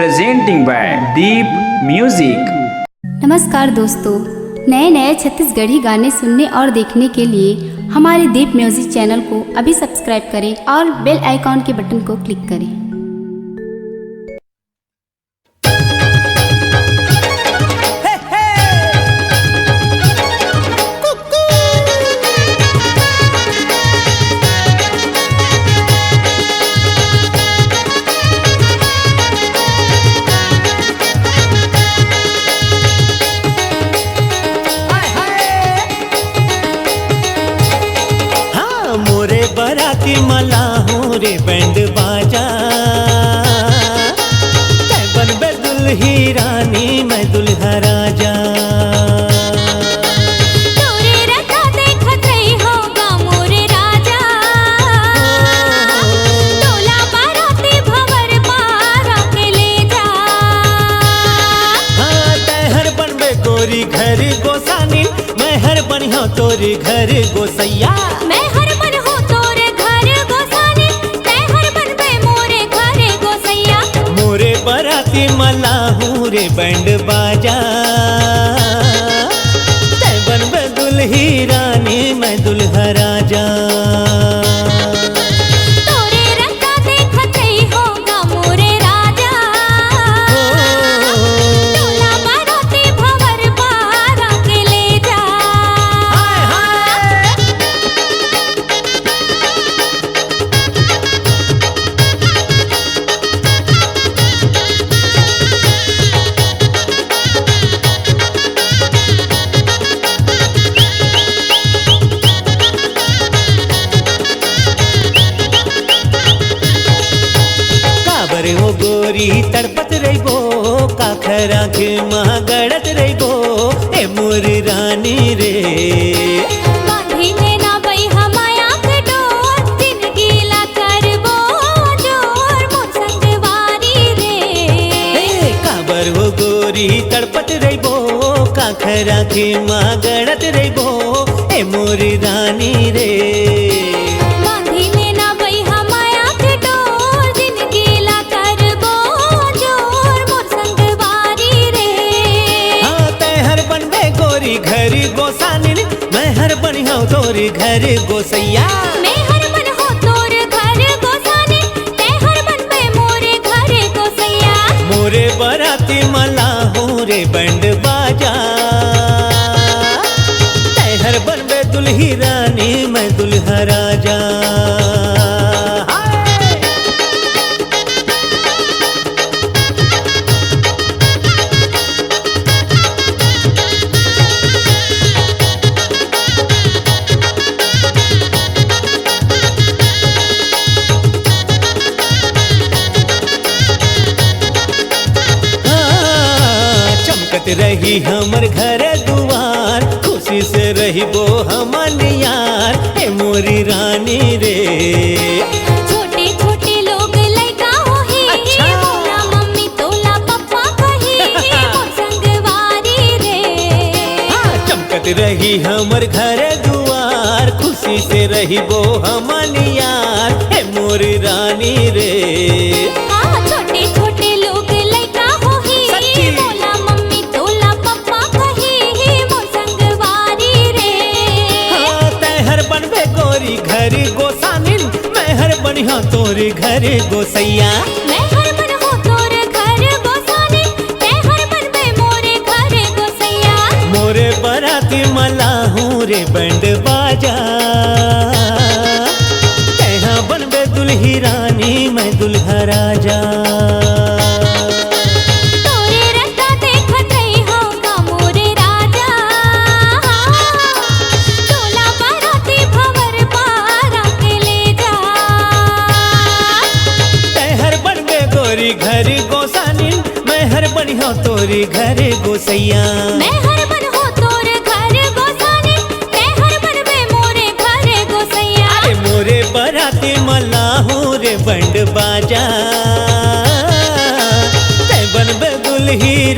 presenting by Deep Music। नमस्कार दोस्तों, नए नए छत्तीसगढ़ी गाने सुनने और देखने के लिए हमारे दीप म्यूजिक चैनल को अभी सब्सक्राइब करें और बेल आइकॉन के बटन को क्लिक करें। बराती मला हूँ रे बैंड बाजा, बनबे दुल्ही रानी मैं दुल्हा राजा। तोरे रथा देखत रही होगा मोरे राजा, तोला बाराती भंवर पारा के ले जा। हाँ तैहर बनबे गोरी घर गोसानी, मैं हर बनिया तोरी घर गोसैया। मैं हर बन हूँ तोरे घर गोसानी, तै हर बनबे मोरे घरे गोसैया। मोरे बराती मला हूँ रे बैंड बाजा, तै बनबे दुल्ही रानी मैं दुल्हा राजा। तोरे रथा देखत रही होगा मोरे राजा, तोला बाराती भंवर पारा के ले जा। काबर हो गोरी तड़पत रहिबो, काखरा के माँ गड़त रहिबो, ए मोरी रानी रे। बांधी लेना बई हमाया के डोर, जिंदगी ला करबो जोर मोर संगवारी रे। ए काबर हो गोरी तड़पत रहिबो, काखरा के माँ गड़त रहिबो, ए मोरी रानी रे। बांधी लेना बई हमाया के डोर, जिंदगी ला करबो जोर मोर संगवारी रे। हाँ तैहर बनबे गोरी घर गोसानी, मैं हर बनिया तोरी घर गोसैया। मैं हर बन हो तोर घर गोसानी, तै हर बनबे मोरे घरे गोसैया। मोरे बराती मला हूँ रे बैंड बाजा, तैहर बनबे दुल्ही रानी मैं दुल्हा राजा। चमकत रही हमर घर दुआर, खुशी से रहिबो हमन यार, हे मोरी रानी रे। छोटे छोटे लोग लइका होही, अच्छा। मोरा मम्मी तोला पप्पा कही, मोर संगवारी रे। हाँ चमकत रही हमर घर दुआर, खुशी से रहिबो हमन यार, हे मोरी रानी रे। हाँ छोटे छोटे लोग लइका होही, सच्ची। मोला मम्मी तोला पप्पा कही, मोर संगवारी रे। हाँ तैहर बनबे गोरी घर गोसानिन, मैं हर बनिया तोरी घर गोसैया। मैं हर बन हो तोर घर गोसानी, तै हर बनबे मोरे घरे गोसैया। मोरे बराती मला हूँ रे बैंड बाजा, तैहा बनबे दुल्ही रानी मैं दुल्हा राजा। तोरे रथा देखत रही होगा मोरे राजा, तोला बाराती भंवर पारा के ले जा। तैहर बनबे गोरी घर गोसानिन, मैं हर बनिया तोरी घर गोसैया। मैं हर बन हो तोर घर गोसानी, तै हर बनबे मोरे घरे गोसैया। अरे मोरे बराती मला हूँ रे बैंड बाजा, तै बनबे दुल्ही